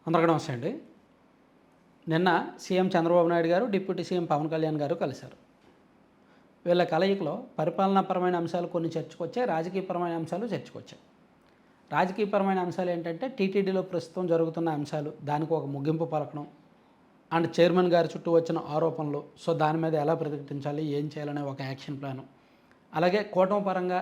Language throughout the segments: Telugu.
అందరికీ నమస్తే అండి. నిన్న సీఎం చంద్రబాబు నాయుడు గారు, డిప్యూటీ సీఎం పవన్ కళ్యాణ్ గారు కలిశారు. వీళ్ళ కలయికలో పరిపాలనాపరమైన అంశాలు కొన్ని చర్చకొచ్చాయి, రాజకీయపరమైన అంశాలు చర్చకొచ్చాయి. రాజకీయపరమైన అంశాలు ఏంటంటే టీటీడీలో ప్రస్తుతం జరుగుతున్న అంశాలు, దానికి ఒక ముగింపు పలకడం అండ్ చైర్మన్ గారి చుట్టూ వచ్చిన ఆరోపణలు, సో దాని మీద ఎలా ప్రతిఘటించాలి, ఏం చేయాలనే ఒక యాక్షన్ ప్లాను. అలాగే కూటమి పరంగా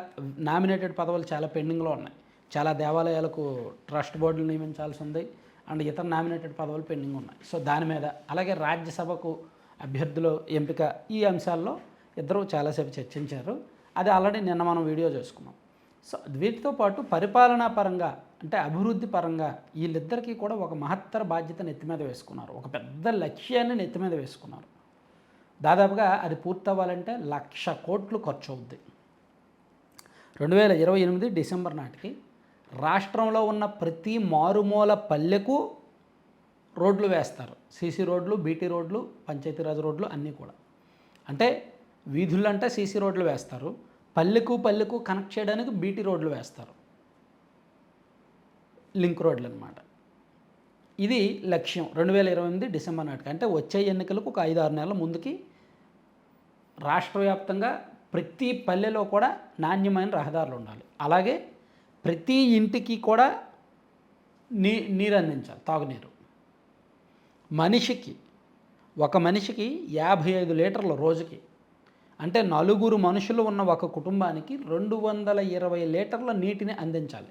నామినేటెడ్ పదవులు చాలా పెండింగ్లో ఉన్నాయి. చాలా దేవాలయాలకు ట్రస్ట్ బోర్డులు నియమించాల్సి ఉంది అండ్ ఇతర నామినేటెడ్ పదవులు పెండింగ్ ఉన్నాయి. సో దాని మీద, అలాగే రాజ్యసభకు అభ్యర్థుల ఎంపిక, ఈ అంశాల్లో ఇద్దరు చాలాసేపు చర్చించారు. అది ఆల్రెడీ నిన్న మనం వీడియో చేసుకున్నాం. సో వీటితో పాటు పరిపాలనా పరంగా అంటే అభివృద్ధి పరంగా వీళ్ళిద్దరికీ కూడా ఒక మహత్తర బాధ్యత నెత్తి మీద వేసుకున్నారు. ఒక పెద్ద లక్ష్యాన్ని నెత్తి మీద వేసుకున్నారు. దాదాపుగా అది పూర్తవ్వాలంటే 1,00,000 కోట్లు ఖర్చు అవుద్ది. 2028 డిసెంబర్ నాటికి రాష్ట్రంలో ఉన్న ప్రతి మారుమూల పల్లెకు రోడ్లు వేస్తారు. సీసీ రోడ్లు, బీటీ రోడ్లు, పంచాయతీరాజ్ రోడ్లు అన్నీ కూడా. అంటే వీధులంటే సీసీ రోడ్లు వేస్తారు, పల్లెకు పల్లెకు కనెక్ట్ చేయడానికి బీటీ రోడ్లు వేస్తారు, లింక్ రోడ్లు అనమాట. ఇది లక్ష్యం 2028 డిసెంబర్ నాటికి. అంటే వచ్చే ఎన్నికలకు ఒక 5-6 నెలల ముందుకి రాష్ట్ర వ్యాప్తంగా ప్రతి పల్లెలో కూడా నాణ్యమైన రహదారులు ఉండాలి. అలాగే ప్రతి ఇంటికి కూడా నీరు అందించాలి, తాగునీరు. ఒక మనిషికి 55 లీటర్ల రోజుకి, అంటే 4 మనుషులు ఉన్న ఒక కుటుంబానికి 220 లీటర్ల నీటిని అందించాలి.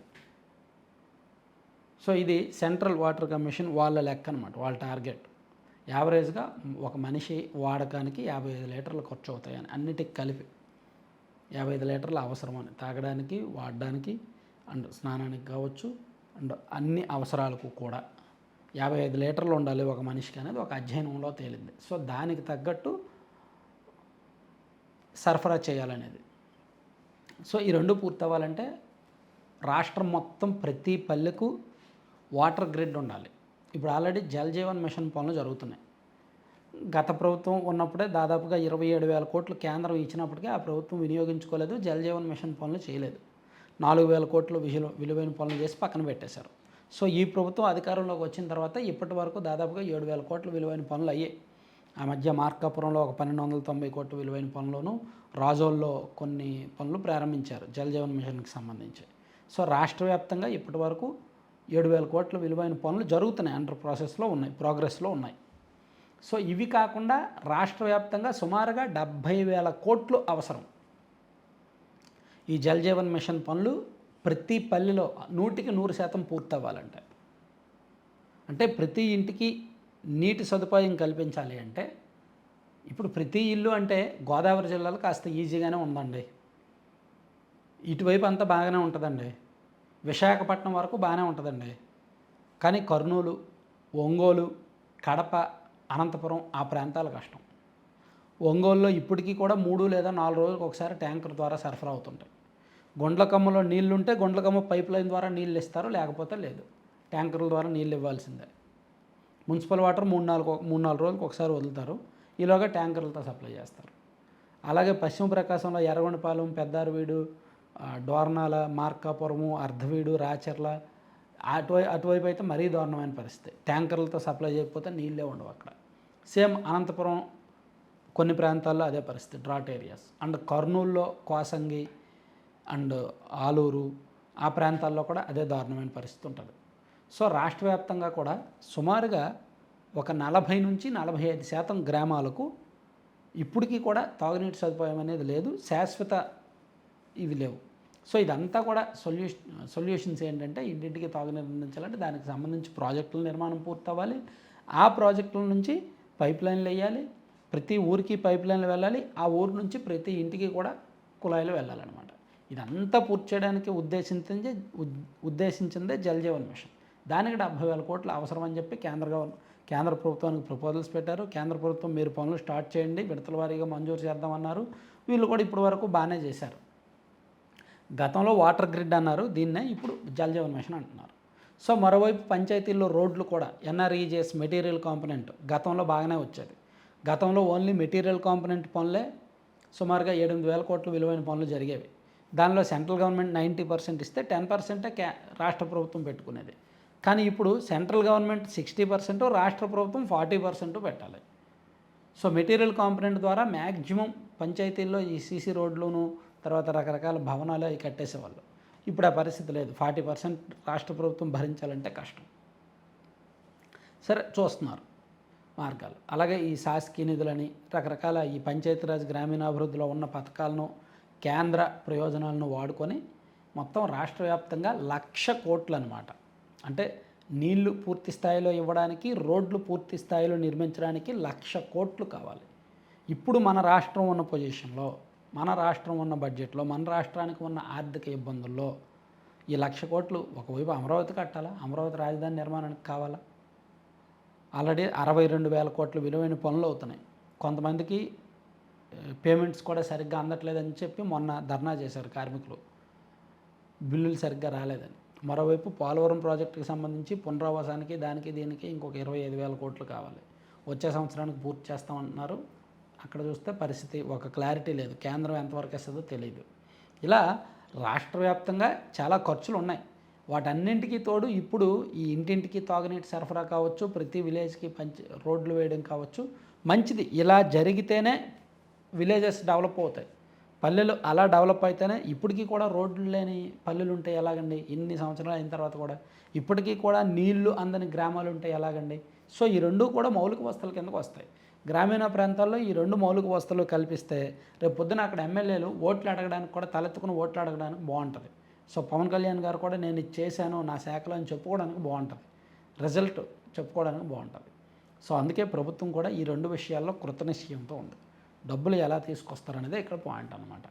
సో ఇది సెంట్రల్ వాటర్ కమిషన్ వాళ్ళ లెక్క అనమాట, వాళ్ళ టార్గెట్. యావరేజ్గా ఒక మనిషి వాడకానికి 55 లీటర్లు ఖర్చు అవుతాయని, అన్నిటికి కలిపి 55 లీటర్లు అవసరమని, తాగడానికి, వాడడానికి అండ్ స్నానానికి కావచ్చు అండ్ అన్ని అవసరాలకు కూడా 55 లీటర్లు ఉండాలి ఒక మనిషికి అనేది ఒక అధ్యయనంలో తేలింది. సో దానికి తగ్గట్టు సరఫరా చేయాలనేది. సో ఈ రెండు పూర్తవ్వాలంటే రాష్ట్రం మొత్తం ప్రతి పల్లెకు వాటర్ గ్రిడ్ ఉండాలి. ఇప్పుడు ఆల్రెడీ జల్ జీవన్ మిషన్ పనులు జరుగుతున్నాయి. గత ప్రభుత్వం ఉన్నప్పుడే దాదాపుగా 27,000 కోట్లు కేంద్రం ఇచ్చినప్పటికీ ఆ ప్రభుత్వం వినియోగించుకోలేదు, జల్ జీవన్ మిషన్ పనులు చేయలేదు. 4,000 కోట్లు విలువైన పనులు చేసి పక్కన పెట్టేశారు. సో ఈ ప్రభుత్వం అధికారంలోకి వచ్చిన తర్వాత ఇప్పటి వరకు దాదాపుగా 7,000 కోట్ల విలువైన పనులు అయ్యాయి. ఆ మధ్య మార్కాపురంలో ఒక 1,290 కోట్ల విలువైన పనులను, రాజోల్లో కొన్ని పనులు ప్రారంభించారు జల్ జీవన్ మిషన్కి సంబంధించి. సో రాష్ట్ర వ్యాప్తంగా ఇప్పటి వరకు 7,000 కోట్ల విలువైన పనులు జరుగుతున్నాయి, అండర్ ప్రాసెస్లో ఉన్నాయి, ప్రోగ్రెస్లో ఉన్నాయి. సో ఇవి కాకుండా రాష్ట్ర వ్యాప్తంగా సుమారుగా 70,000 కోట్లు అవసరం. ఈ జల్ జీవన్ మిషన్ పనులు ప్రతి పల్లెలో 100కి 100% పూర్తి అవ్వాలంటే, అంటే ప్రతి ఇంటికి నీటి సదుపాయం కల్పించాలి అంటే, ఇప్పుడు ప్రతి ఇల్లు అంటే గోదావరి జిల్లాలో కాస్త ఈజీగానే ఉందండి, ఇటువైపు అంతా బాగానే ఉంటుందండి, విశాఖపట్నం వరకు బాగానే ఉంటుందండి. కానీ కర్నూలు, ఒంగోలు, కడప, అనంతపురం ఆ ప్రాంతాలు కష్టం. ఒంగోలులో ఇప్పటికీ కూడా 3 లేదా 4 రోజులకు ఒకసారి ట్యాంకర్ ద్వారా సరఫరా అవుతుంటాయి. గుండ్లకమ్మలో నీళ్లుంటే గుండ్లకమ్మ పైప్ లైన్ ద్వారా నీళ్ళు ఇస్తారు, లేకపోతే లేదు, ట్యాంకర్ల ద్వారా నీళ్ళు ఇవ్వాల్సిందే. మున్సిపల్ వాటర్ 3-4 రోజులకు ఒకసారి వదులుతారు, ఈలోగా ట్యాంకర్లతో సప్లై చేస్తారు. అలాగే పశ్చిమ ప్రకాశంలో ఎర్రగొండపాలెం, పెద్దారవీడు, డోర్నాల, మార్కాపురము, అర్ధవీడు, రాచర్ల అటువైపు అయితే మరీ దారుణమైన పరిస్థితి. ట్యాంకర్లతో సప్లై చేయకపోతే నీళ్ళే ఉండవు అక్కడ. సేమ్ అనంతపురం కొన్ని ప్రాంతాల్లో అదే పరిస్థితి, డ్రాట్ ఏరియాస్. అండ్ కర్నూలులో కోసంగి అండ్ ఆలూరు ఆ ప్రాంతాల్లో కూడా అదే దారుణమైన పరిస్థితి ఉంటుంది. సో రాష్ట్ర వ్యాప్తంగా కూడా సుమారుగా ఒక 40 నుంచి 45% గ్రామాలకు ఇప్పటికీ కూడా తాగునీటి సదుపాయం అనేది లేదు, శాశ్వత ఇవి లేవు. సో ఇదంతా కూడా సొల్యూషన్స్ ఏంటంటే, ఇంటింటికి తాగునీరు అందించాలంటే దానికి సంబంధించి ప్రాజెక్టుల నిర్మాణం పూర్తవ్వాలి. ఆ ప్రాజెక్టుల నుంచి పైప్ లైన్లు వేయాలి, ప్రతి ఊరికి పైప్ లైన్లు వెళ్ళాలి, ఆ ఊరు నుంచి ప్రతి ఇంటికి కూడా కుళాయిలు వెళ్ళాలన్నమాట. ఇదంతా పూర్తి చేయడానికి ఉద్దేశించిందే జల్ జీవన్ మిషన్. దానికి 70,000 కోట్లు అవసరం అని చెప్పి కేంద్ర ప్రభుత్వానికి ప్రపోజల్స్ పెట్టారు. కేంద్ర ప్రభుత్వం మీరు పనులు స్టార్ట్ చేయండి, విడతల వారీగా మంజూరు చేద్దామన్నారు. వీళ్ళు కూడా ఇప్పటి వరకు బాగానే చేశారు. గతంలో వాటర్ గ్రిడ్ అన్నారు, దీన్నే ఇప్పుడు జల్ జీవన్ మిషన్ అంటున్నారు. సో మరోవైపు పంచాయతీల్లో రోడ్లు కూడా ఎన్ఆర్ఈజీఎస్ మెటీరియల్ కాంపోనెంట్ గతంలో బాగానే వచ్చేది. గతంలో ఓన్లీ మెటీరియల్ కాంపోనెంట్ పనులే సుమారుగా 7,000 కోట్ల విలువైన పనులు జరిగేవి. దానిలో సెంట్రల్ గవర్నమెంట్ 90% ఇస్తే 10% రాష్ట్ర ప్రభుత్వం పెట్టుకునేది. కానీ ఇప్పుడు సెంట్రల్ గవర్నమెంట్ 60%, రాష్ట్ర ప్రభుత్వం 40% పెట్టాలి. సో మెటీరియల్ కాంపొనెంట్ ద్వారా మ్యాక్సిమం పంచాయతీల్లో ఈ సీసీ రోడ్లును తర్వాత రకరకాల భవనాలు అవి కట్టేసేవాళ్ళు. ఇప్పుడు ఆ పరిస్థితి లేదు. 40% రాష్ట్ర ప్రభుత్వం భరించాలంటే కష్టం. సరే చూస్తున్నారు మార్గాలు. అలాగే ఈ శాసకీయ నిధులని రకరకాల ఈ పంచాయతీరాజ్ గ్రామీణాభివృద్ధిలో ఉన్న పథకాలను కేంద్ర ప్రయోజనాలను వాడుకొని మొత్తం రాష్ట్ర వ్యాప్తంగా 1,00,000 కోట్లు అనమాట. అంటే నీళ్లు పూర్తి స్థాయిలో ఇవ్వడానికి, రోడ్లు పూర్తి స్థాయిలో నిర్మించడానికి 1,00,000 కోట్లు కావాలి. ఇప్పుడు మన రాష్ట్రం ఉన్న పొజిషన్లో, మన రాష్ట్రం ఉన్న బడ్జెట్లో, మన రాష్ట్రానికి ఉన్న ఆర్థిక ఇబ్బందుల్లో ఈ 1,00,000 కోట్లు ఒకవైపు అమరావతి కట్టాలా, అమరావతి రాజధాని నిర్మాణానికి కావాలా? ఆల్రెడీ 62,000 కోట్ల విలువైన పనులు అవుతున్నాయి. కొంతమందికి పేమెంట్స్ కూడా సరిగ్గా అందట్లేదని చెప్పి మొన్న ధర్నా చేశారు కార్మికులు, బిల్లులు సరిగ్గా రాలేదని. మరోవైపు పోలవరం ప్రాజెక్టుకి సంబంధించి పునరావాసానికి దానికి దీనికి ఇంకొక 25,000 కోట్లు కావాలి. వచ్చే సంవత్సరానికి పూర్తి చేస్తామంటున్నారు. అక్కడ చూస్తే పరిస్థితి ఒక క్లారిటీ లేదు. కేంద్రం ఎంతవరకు ఇస్తుందో తెలియదు. ఇలా రాష్ట్ర వ్యాప్తంగా చాలా ఖర్చులు ఉన్నాయి. వాటన్నింటికీ తోడు ఇప్పుడు ఈ ఇంటింటికి తాగునీటి సరఫరా కావచ్చు, ప్రతి విలేజ్కి రోడ్లు వేయడం కావచ్చు, మంచిది. ఇలా జరిగితేనే విలేజెస్ డెవలప్ అవుతాయి. పల్లెలు అలా డెవలప్ అయితేనే. ఇప్పటికీ కూడా రోడ్లు లేని పల్లెలు ఉంటే ఎలాగండి? ఇన్ని సంవత్సరాలు అయిన తర్వాత కూడా ఇప్పటికీ కూడా నీళ్లు అందని గ్రామాలు ఉంటే ఎలాగండి? సో ఈ రెండు కూడా మౌలిక వసతుల కిందకు వస్తాయి. గ్రామీణ ప్రాంతాల్లో ఈ రెండు మౌలిక వసతులు కల్పిస్తే రేపు పొద్దున అక్కడ ఎమ్మెల్యేలు ఓట్లు అడగడానికి కూడా తలెత్తుకుని ఓట్లు అడగడానికి బాగుంటుంది. సో పవన్ కళ్యాణ్ గారు కూడా నేను ఇది చేశాను నా శాఖలో అని చెప్పుకోవడానికి బాగుంటుంది. రిజల్ట్ చెప్పుకోవడానికి బాగుంటుంది. సో అందుకే ప్రభుత్వం కూడా ఈ రెండు విషయాల్లో కృతనిశ్చయంతో ఉంది. డబ్బులు ఎలా తీసుకొస్తారనేదే ఇక్కడ పాయింట్ అనమాట.